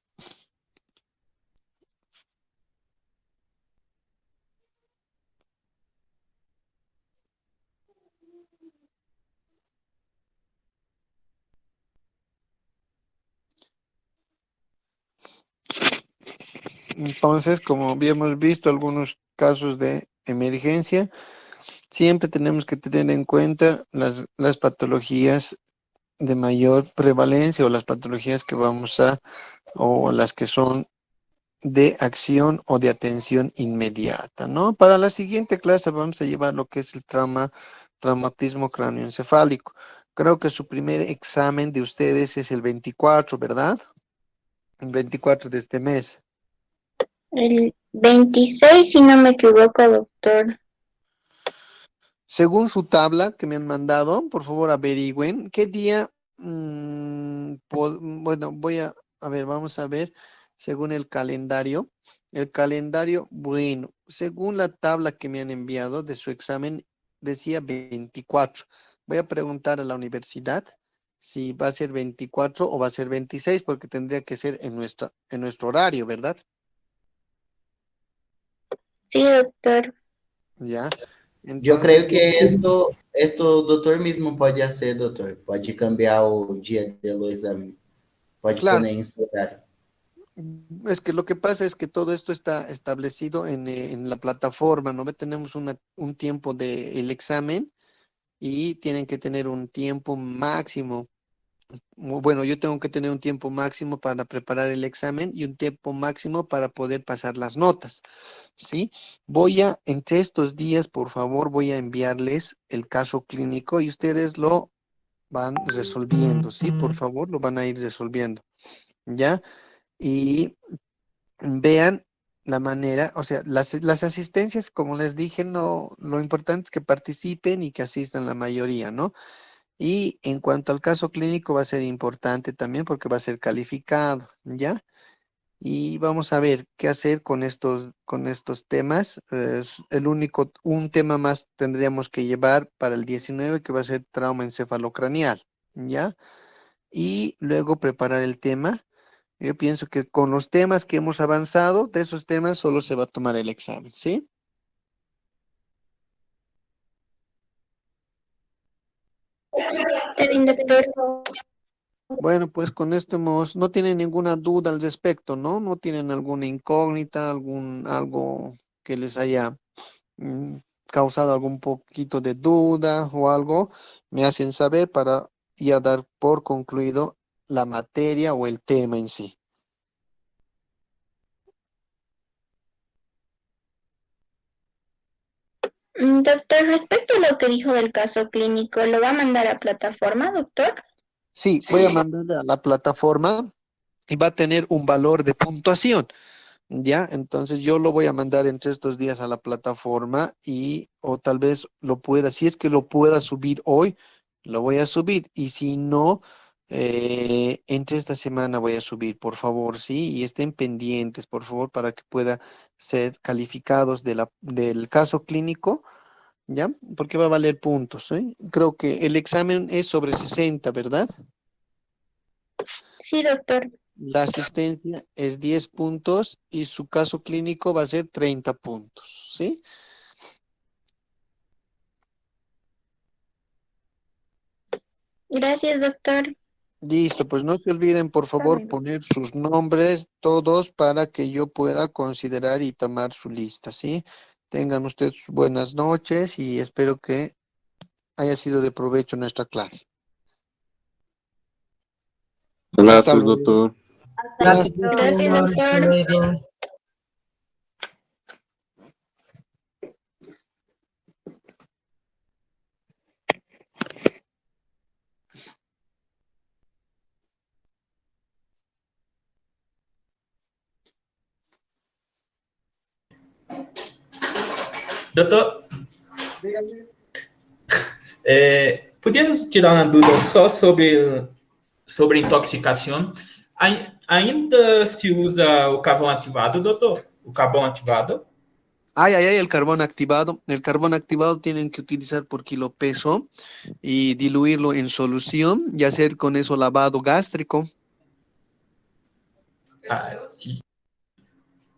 Entonces, como habíamos visto algunos casos de emergencia, siempre tenemos que tener en cuenta las patologías de mayor prevalencia o las patologías que o las que son de acción o de atención inmediata, ¿no? Para la siguiente clase vamos a llevar lo que es el traumatismo cráneoencefálico. Creo que su primer examen de ustedes es el 24, ¿verdad? El 24 de este mes. El 26, si no me equivoco, doctor. Según su tabla que me han mandado, por favor averigüen qué día, bueno, a ver, vamos a ver, según el calendario. El calendario, bueno, según la tabla que me han enviado de su examen, decía 24. Voy a preguntar a la universidad si va a ser 24 o va a ser 26, porque tendría que ser en nuestro horario, ¿verdad? Sí, doctor. Ya. Eu creio que Entonces, esto doutor mesmo pode ser, doutor. Pode cambiar o dia do exame. Pode pôr claro. em seu horário. Es que lo que pasa es que todo esto está establecido en la plataforma, ¿no ve? Tenemos un tiempo del examen y tienen que tener un tiempo máximo. Bueno, yo tengo que tener un tiempo máximo para preparar el examen y un tiempo máximo para poder pasar las notas, ¿sí? Entre estos días, por favor, voy a enviarles el caso clínico y ustedes lo van resolviendo, ¿sí? Por favor, lo van a ir resolviendo, ¿ya? Y vean la manera, o sea, las asistencias, como les dije, no, lo importante es que participen y que asistan la mayoría, ¿no? Y en cuanto al caso clínico va a ser importante también porque va a ser calificado, ¿ya? Y vamos a ver qué hacer con estos temas. Un tema más tendríamos que llevar para el 19 que va a ser trauma encefalocraneal, ¿ya? Y luego preparar el tema. Yo pienso que con los temas que hemos avanzado, de esos temas solo se va a tomar el examen, ¿sí? Está bien, doctor. Bueno, pues con esto no tienen ninguna duda al respecto, ¿no? No tienen alguna incógnita, algo que les haya mm, causado algún poquito de duda o algo, me hacen saber para ya dar por concluido la materia o el tema en sí. Doctor, respecto a lo que dijo del caso clínico, ¿lo va a mandar a plataforma, doctor? Sí, voy a mandarle a la plataforma y va a tener un valor de puntuación. Ya, entonces yo lo voy a mandar entre estos días a la plataforma y o tal vez lo pueda, si es que lo pueda subir hoy, lo voy a subir y si no, entre esta semana voy a subir, por favor, sí, y estén pendientes, por favor, para que pueda ser calificados del caso clínico, ¿ya? Porque va a valer puntos, ¿eh? Creo que el examen es sobre 60, ¿verdad? Sí, doctor. La asistencia es 10 puntos y su caso clínico va a ser 30 puntos, ¿sí? Gracias, doctor. Listo, pues no se olviden, por favor, poner sus nombres todos para que yo pueda considerar y tomar su lista, ¿sí? Tengan ustedes buenas noches y espero que haya sido de provecho nuestra clase. Hasta Gracias, luego. doctor. Gracias, Gracias, doctor. Hasta doctor. luego. Doutor, podíamos tirar uma dúvida só sobre intoxicação? Ainda se usa o carvão ativado, doutor? O carvão ativado? Ay, el carbón activado. El carbón activado tienen que utilizar por kilo peso y diluirlo en solución y hacer con eso lavado gástrico. Ah,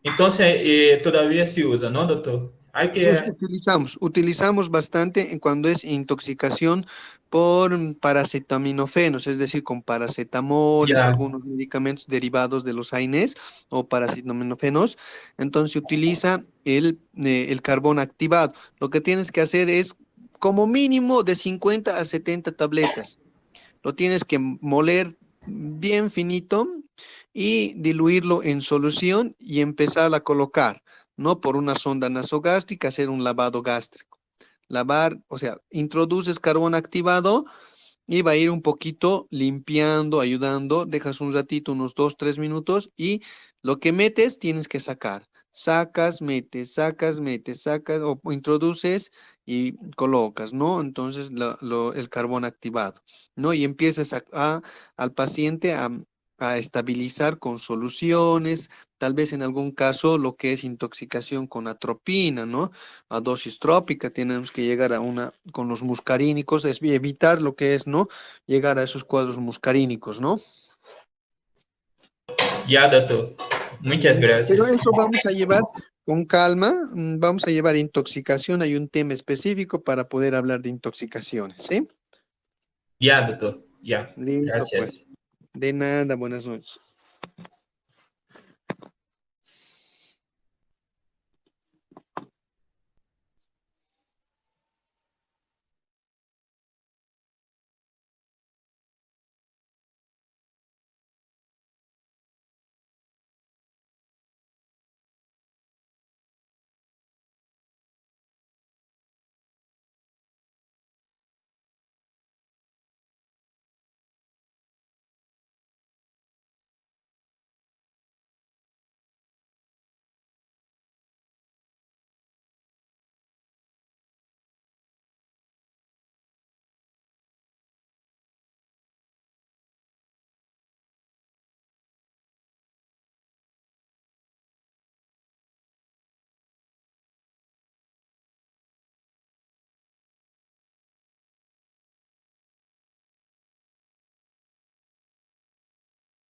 então, todavía se usa, não, doutor? Hay que... Utilizamos bastante cuando es intoxicación por paracetaminofenos, es decir, con paracetamoles, Ya. algunos medicamentos derivados de los AINES o paracetaminofenos. Entonces se utiliza el carbón activado. Lo que tienes que hacer es como mínimo de 50 a 70 tabletas. Lo tienes que moler bien finito y diluirlo en solución y empezar a colocar, ¿no? Por una sonda nasogástrica, hacer un lavado gástrico. Lavar, o sea, introduces carbón activado y va a ir un poquito limpiando, ayudando, dejas un ratito, unos 2, 3 minutos y lo que metes tienes que sacar. Sacas, metes, sacas o introduces y colocas, ¿no? Entonces el carbón activado, ¿no? Y empiezas al paciente a estabilizar con soluciones, tal vez en algún caso lo que es intoxicación con atropina, ¿no? A dosis trópica, tenemos que llegar con los muscarínicos, es evitar lo que es, ¿no? Llegar a esos cuadros muscarínicos, ¿no? Ya, doutor. Muchas Pero gracias. eso vamos a llevar con calma, vamos a llevar intoxicación, hay un tema específico para poder hablar de intoxicaciones, ¿sí? Ya, doutor. Ya. Listo, pues. Gracias. De nada, buenas noches.